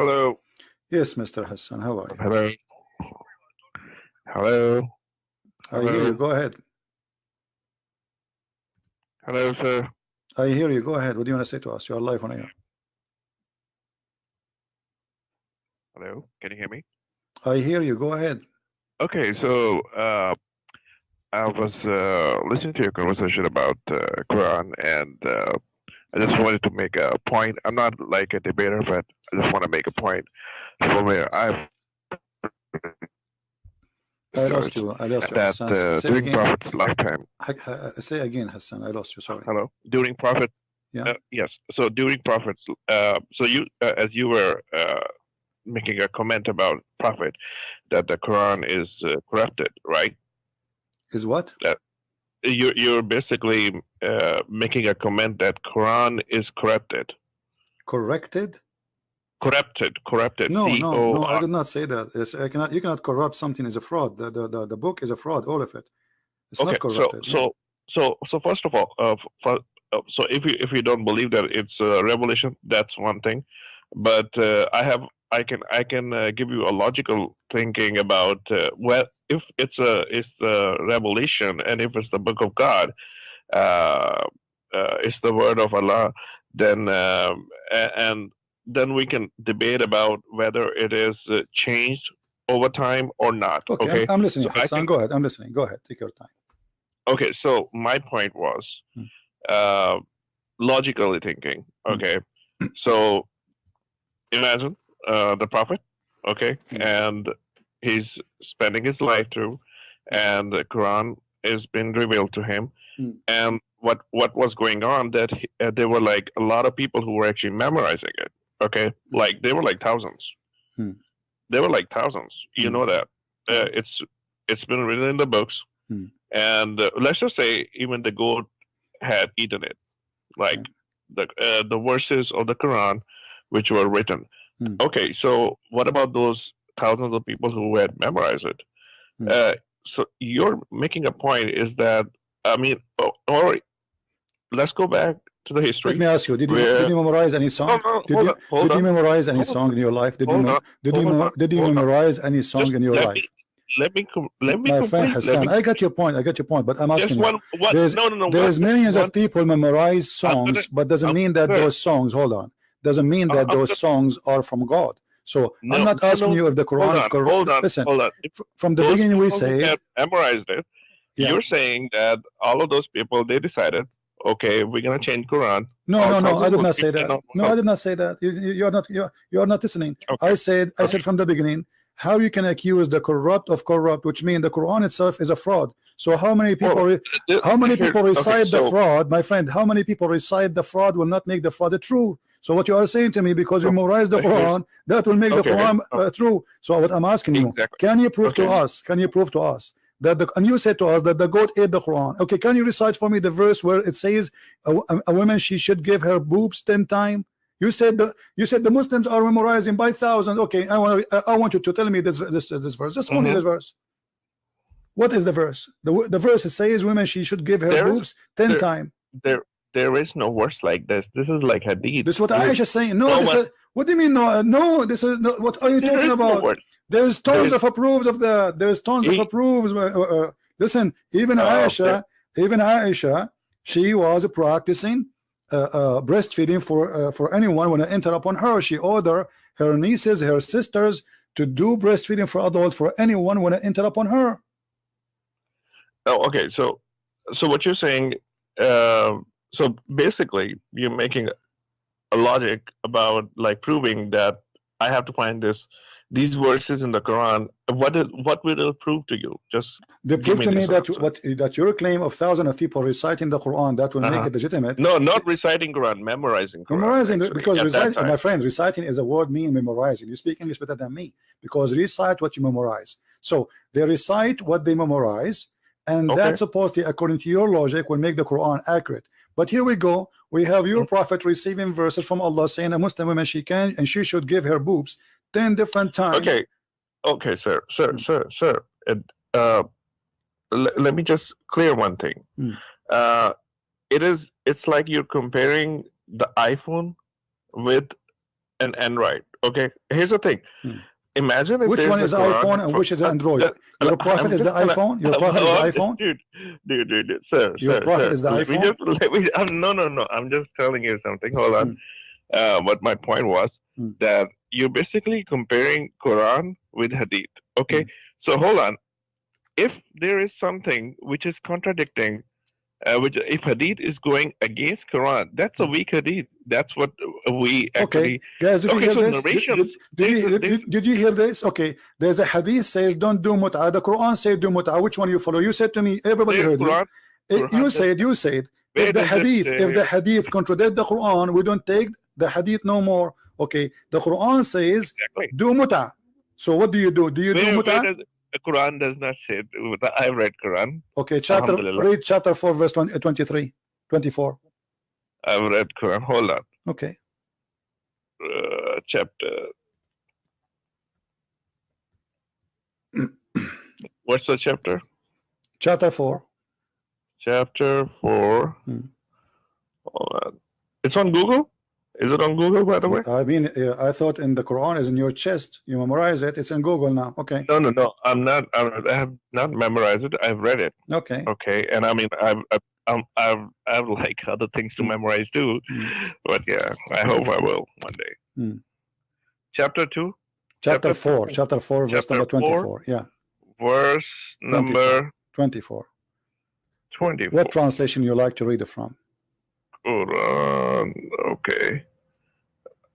Hello. Yes, Mr. Hassan, how are you? Hello. Hello. I hear you. Go ahead. Hello, sir. I hear you. Go ahead. What do you want to say to us? You are live on air. Hello. Can you hear me? I hear you. Go ahead. Okay, so I was listening to your conversation about Quran, and I just wanted to make a point. I'm not like a debater, but I just want to make a point from where I've I lost you. that Hassan. during Prophet's lifetime. Say again, Hassan. I lost you. Sorry. Hello. During Prophet's. Yeah. Yes. So during Prophet's. So you, as you were making a comment about Prophet, that the Quran is corrupted, right? Is what? You're basically making a comment that Quran is corrupted. Corrected? Corrupted. No, I did not say that. You cannot corrupt something as a fraud. The book is a fraud, all of it. It's okay, not corrupted. So first of all, so if you don't believe that it's a revelation, that's one thing. But I can give you a logical thinking about if it's a revelation, and if it's the book of God, it's the word of Allah, then and then we can debate about whether it is changed over time or not. Okay, I'm listening. So Hassan, go ahead. I'm listening. Go ahead. Take your time. Okay, so my point was logically thinking. Okay, so imagine the Prophet, okay, and he's spending his life through, and the Quran is being revealed to him, and what was going on, that there were like a lot of people who were actually memorizing it. Okay, like they were like thousands. They were like thousands. You know that it's been written in the books, and let's just say even the goat had eaten it, like the verses of the Quran which were written. Okay, so what about those thousands of people who had memorized it? So you're making a point is that, I mean, or let's go back to the history. Let me ask you: Did you memorize any song? Did you memorize any song in your life? Did you memorize any song in your life? Let me my friend Hassan, I got your point. But I'm asking you. There's millions of people memorize songs, but doesn't mean that those songs. Hold on. Doesn't mean that those songs are from God. So I'm not asking you if the Quran is correct. Listen, from the beginning we say memorized it. Yeah. You're saying that all of those people, they decided, okay, we're gonna change Quran. No, I did not say that. No, I did not say that. You're not listening. Okay. I said from the beginning, how you can accuse the corrupt of corrupt, which means the Quran itself is a fraud. So how many people recite the fraud, my friend? How many people recite the fraud will not make the fraud true? So what you are saying to me, because you memorize the Quran, that will make the Quran true. So what I'm asking you, can you prove to us? Can you prove to us that and you said to us that the goat ate the Quran? Okay, can you recite for me the verse where it says a woman, she should give her boobs 10 times? You said the Muslims are memorizing by thousands. Okay, I want you to tell me this verse. Just only this verse. What is the verse? The verse says women, she should give her boobs 10 times. There is no verse like this. This is like hadith. This is what Aisha is saying. No, what do you mean? No, this is no. What are you talking about? No, there's tons of approves of that. There's tons of approves. Listen, even Aisha, she was practicing breastfeeding for anyone when I enter upon her. She ordered her nieces, her sisters to do breastfeeding for adults for anyone when I enter upon her. Oh, okay. So what you're saying? So basically, you're making a logic about like proving that I have to find these verses in the Quran. What will it prove to you? Just they prove to me that your claim of thousands of people reciting the Quran, that will make it legitimate. No, not reciting Quran, memorizing Quran. Memorizing, because reciting, my friend, reciting is a word meaning memorizing. You speak English better than me, because recite what you memorize. So they recite what they memorize, and that supposedly, according to your logic, will make the Quran accurate. But here we go. We have your prophet receiving verses from Allah saying a Muslim woman, she should give her boobs 10 different times. Okay, sir. Let me just clear one thing. It's like you're comparing the iPhone with and Android. Okay, here's the thing. Imagine if which one is iPhone and which is Android. Your prophet is the iPhone. Your prophet is the iPhone. Dude, sir, your prophet is the iPhone. No. I'm just telling you something. Hold on. But my point was that you're basically comparing Quran with Hadith. Okay, so hold on. If there is something which is contradicting, which if Hadith is going against Quran, that's a weak Hadith. That's what we actually. Okay, guys, did you hear this? Did you hear this? Okay, there's a Hadith says don't do mut'ah. The Quran says do mut'ah. Which one you follow? You said to me, everybody heard Quran, you. You said if the Hadith contradict the Quran, we don't take the Hadith no more. Okay, the Quran says do mut'ah. So what do you do? Do you do mut'ah? The Quran does not say. I read Quran. Okay, read chapter 4, verse 23, 24. I've read Quran. Hold on. Okay. Chapter. What's the chapter? Chapter 4. Chapter 4. Hold on. It's on Google? Is it on Google, by the way? I mean, I thought in the Quran is in your chest. You memorize it. It's in Google now. Okay. No. I'm not. I have not memorized it. I've read it. Okay. Okay. And I mean, I have like other things to memorize too. But yeah, I hope I will one day. Chapter 2. Chapter 4. Chapter 4. Verse number 24. Yeah. Verse number 24. 24. What translation you like to read it from? Quran. Okay.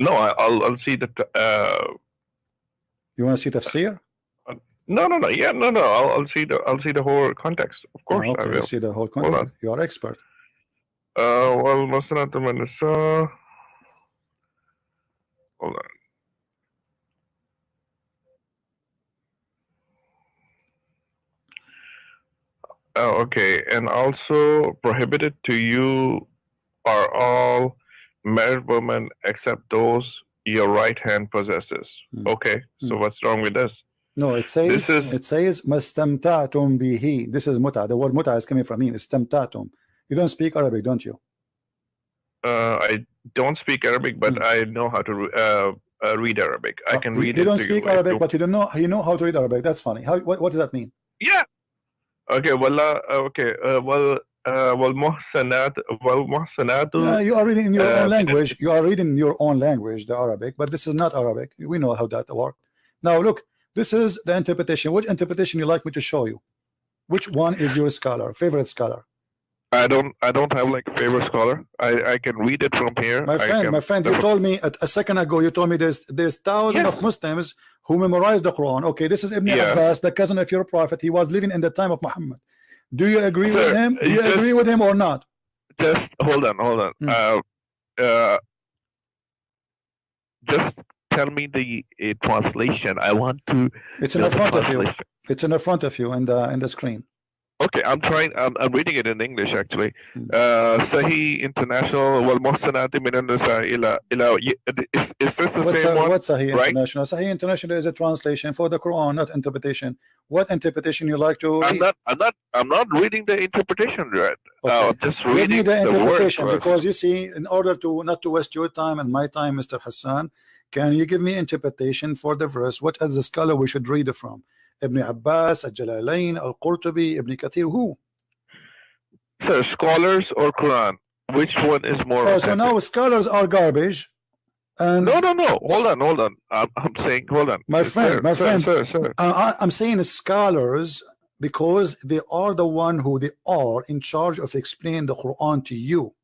No, I'll see the. You want to see tafsir? No. Yeah, no. I'll see the whole context. Of course, okay, I will. See the whole context. You are expert. Well, Musnad al-Nisa. Hold on. Okay, and also prohibited to you are all married women except those your right hand possesses. Okay, so what's wrong with this? No, it says mastamta'tum bihi. This is muta. The word muta is coming from me. Istamta'tum. You don't speak Arabic, don't you? I don't speak Arabic, but I know how to read Arabic. I can read it. You don't speak Arabic, but you don't know. You know how to read Arabic. That's funny. What does that mean? Yeah. Okay. Well. Okay. Muhsanat. You are reading in your own language. You are reading your own language, the Arabic, but this is not Arabic. We know how that works. Now look, this is the interpretation. Which interpretation you like me to show you? Which one is your favorite scholar? I don't have like a favorite scholar. I can read it from here. My friend, you told me a second ago. You told me there's thousands of Muslims who memorize the Quran. Okay, this is Ibn Abbas, the cousin of your prophet. He was living in the time of Muhammad. Do you agree with him? Do you agree with him or not? Just hold on. Just tell me the translation. I want to. It's in the front of you. It's in the front of you in the screen. Okay, I'm trying. I'm reading it in English actually. Sahih International. Wal muhsanati min an-nisa ila. Is this the same one? What's Sahih International? Sahih International is a translation for the Quran, not interpretation. What interpretation you like to read? I'm not reading the interpretation, right? Okay. Just reading the interpretation because you see, in order to not to waste your time and my time, Mr. Hassan, can you give me interpretation for the verse? What is the scholar we should read it from? Ibn Abbas, Al-Jalalain, Al-Qurtubi, Ibn Kathir, who? So scholars or Quran? Which one is more? So now scholars are garbage. And no. Hold on. I'm saying, hold on. My friend. Sir. I'm saying scholars because they are the one who they are in charge of explaining the Quran to you.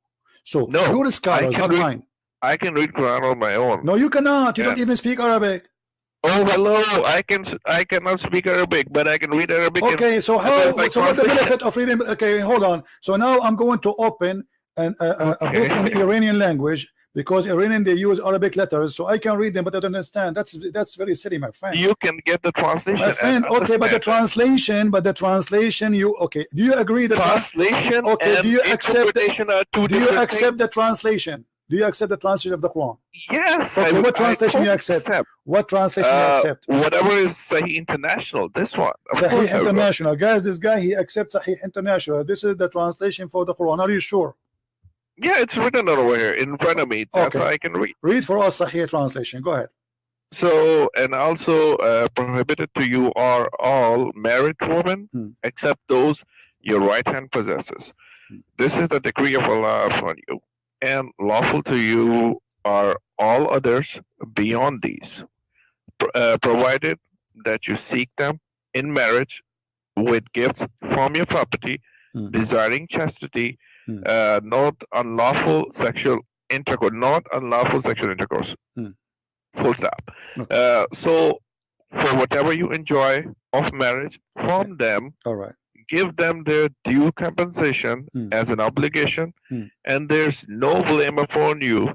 So you're scholars, not mine. I can read Quran on my own. No, you cannot. You don't even speak Arabic. Oh, hello. I cannot speak Arabic, but I can read Arabic. Okay, so what's the benefit of reading? Okay, hold on. So now I'm going to open a book in the Iranian language because Iranian they use Arabic letters, so I can read them, but I don't understand. That's very silly, my friend. You can get the translation. My friend, okay, but the translation, you okay? Do you agree that translation? Okay, do you accept interpretation are two different things? Do you accept the translation? Do you accept the translation of the Quran? Yes. Okay, what translation you accept? What translation you accept? Whatever is Sahih International. This one. Sahih International. Guys, this guy, he accepts Sahih International. This is the translation for the Quran. Are you sure? Yeah, it's written over here in front of me. That's how I can read. Read for us Sahih translation. Go ahead. So, and also prohibited to you are all married women, except those your right hand possesses. This is the decree of Allah upon you, and lawful to you are all others beyond these, provided that you seek them in marriage with gifts from your property, desiring chastity, not unlawful sexual intercourse, full stop. So for whatever you enjoy of marriage from them, give them their due compensation as an obligation, and there's no blame upon you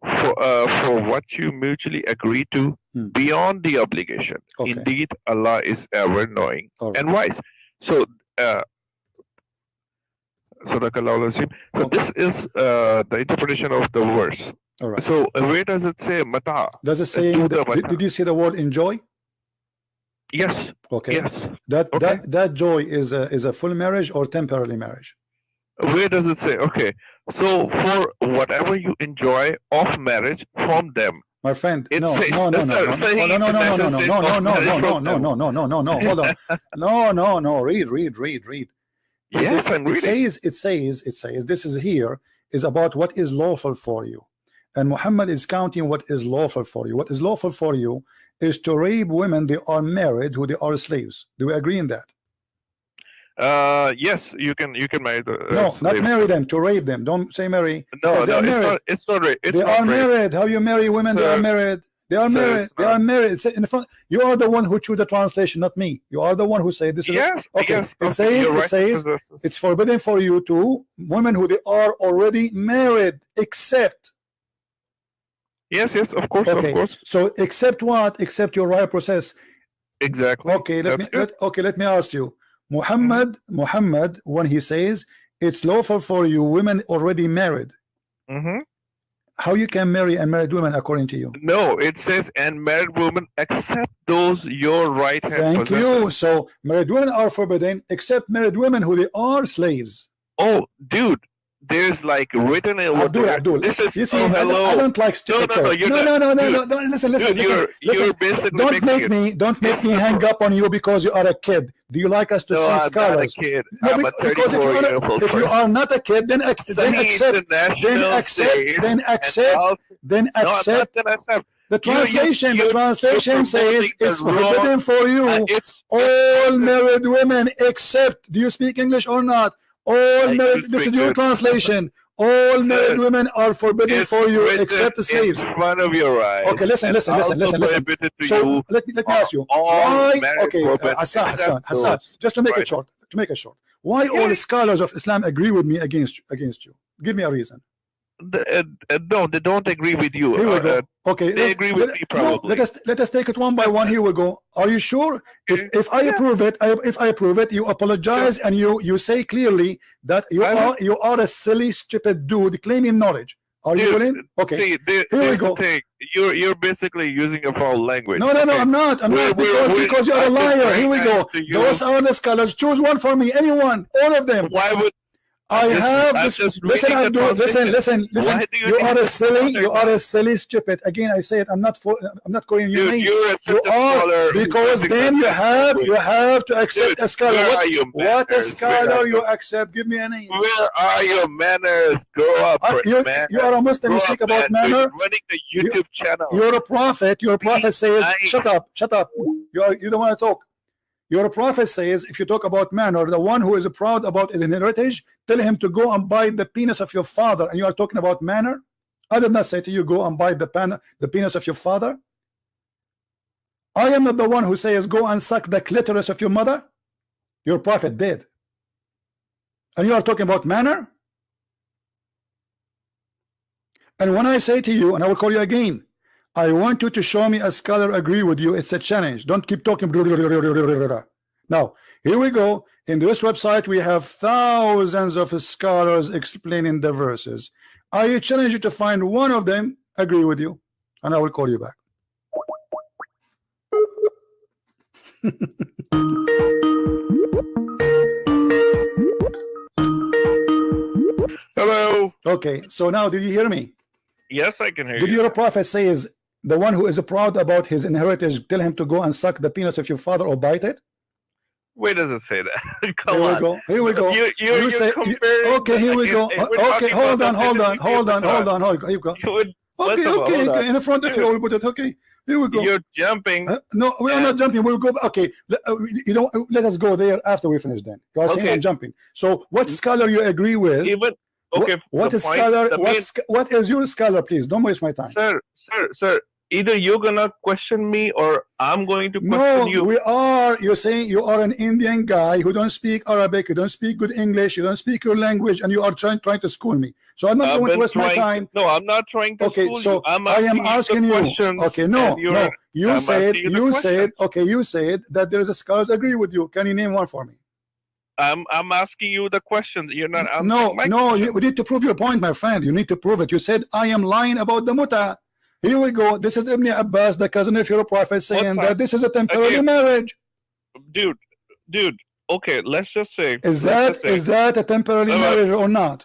for what you mutually agree to beyond the obligation. Indeed, Allah is ever knowing and wise. So so this is the interpretation of the verse. So where does it say mata? Does it say did you see the word enjoy? Yes. Okay. Yes. That joy is a full marriage or temporary marriage? Where does it say? Okay. So for whatever you enjoy of marriage from them. My friend, no, hold on. Read. Yes, I'm reading. It says this is here is about what is lawful for you, and Muhammad is counting what is lawful for you. What is lawful for you is to rape women they are married who they are slaves. Do we agree in that? Yes, you can marry the not marry them, to rape them. Don't say marry. No, it's not rape. They are married. How you marry women? They are married. They are married. They are married. It's in the front. You are the one who choose the translation, not me. You are the one who say this. Yes. Okay. Yes. It says it's forbidden for you to women who they are already married, except. Yes. Of course. Of course. So except what? Except your right process. Exactly. Okay. Let me ask you. Muhammad, when he says it's lawful for you women already married, how you can marry unmarried women according to you? No, it says and married women except those your right hand possesses. Thank you. So married women are forbidden except married women who they are slaves. Oh, dude. There's like written in Abdul. This is you see, hello. I don't like no. Listen. You're basically don't make me hang up on you because you are a kid. Do you like us to see scholars? I'm not a kid. I'm a 34-year-old person. If you are not a kid, then accept. The translation says it's forbidden for you all married women except. Do you speak English or not? All married. This is your translation. All married women are forbidden for you except slaves. In front of your eyes. Okay, listen. So let me ask you. Why? Okay, Hassan. Just to make it short. Why all the scholars of Islam agree with me against you? Give me a reason. No, they don't agree with you. Here we go. Okay, they agree with me probably. No, let us take it one by one. Here we go. Are you sure? If I approve it, you apologize and you say clearly that you are a silly, stupid dude claiming knowledge. Are you willing? Okay. See, here's the thing. You're basically using a foul language. No, I'm not. Because you're a liar. Here we go. Those are the scholars. Choose one for me. Anyone. All of them. Why would I have this. Listen, Abdul. Listen. You are a silly, stupid. Again, I say it. I'm not calling you names. You're such a scholar. Because then you have to accept a scholar. What a scholar you accept? Give me a name. Where are your manners? Grow up, man. You are a Muslim. You speak about manner. Running a YouTube channel. You're a prophet. Your prophet says, "Shut up. You don't want to talk." Your prophet says, if you talk about manner, the one who is proud about his heritage, tell him to go and bite the penis of your father. And you are talking about manner? I did not say to you, go and bite the penis of your father. I am not the one who says, go and suck the clitoris of your mother. Your prophet did. And you are talking about manner? And when I say to you, and I will call you again, I want you to show me a scholar agree with you. It's a challenge. Don't keep talking. Now, here we go. In this website, we have thousands of scholars explaining the verses. I challenge you to find one of them agree with you, and I will call you back. Hello. Okay, so now did you hear me? Yes, I can hear you. Did your prophet say is the one who is proud about his inheritance, tell him to go and suck the penis of your father or bite it? Where does it say that? Come here on. we go. Here we go. You say, comparing. okay, here we go. Okay, hold on. Here you go. Okay. In front of you, we'll put it. Okay, here we go. You're jumping. No, we are not jumping. We'll go. Okay, you don't let us go there after we finish. Then you are saying I'm jumping. So, what scholar you agree with? Even okay. What is scholar? What is your scholar? Please don't waste my time, sir. Either you're gonna question me or I'm going to question you. No, we are. You're saying you are an Indian guy who don't speak Arabic, you don't speak good English, you don't speak your language, and you are trying to school me. So I'm not going to waste my time. No, I'm not trying to school you. I am asking you. Okay, no. You said that there is a scholars agree with you. Can you name one for me? I'm asking you the question. You're not answering my question. We need to prove your point, my friend. You need to prove it. You said I am lying about the muta. Here we go. This is Ibn Abbas, the cousin of your prophet, saying that this is a temporary marriage. Dude. Okay, let's just say. Is that a temporary marriage or not?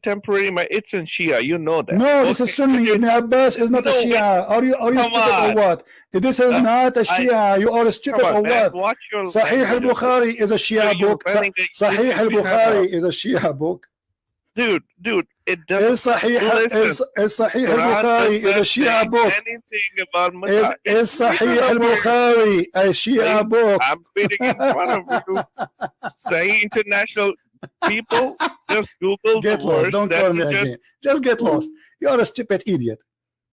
Temporary marriage. It's in Shia. You know that. No, this is Sunni. Ibn Abbas is not a Shia. Are you stupid or what? This is not a Shia. You are stupid or what? Sahih al-Bukhari is a Shia book. Sahih al-Bukhari is a Shia book. Dude, it doesn't. Sahih al-Bukhari is a Shia book. Anything about is Sahih al-Bukhari a Shia book? I'm reading in front of you. Sahih International people, just Google get the lost. words. Don't call me again. Just get lost. You are a stupid idiot.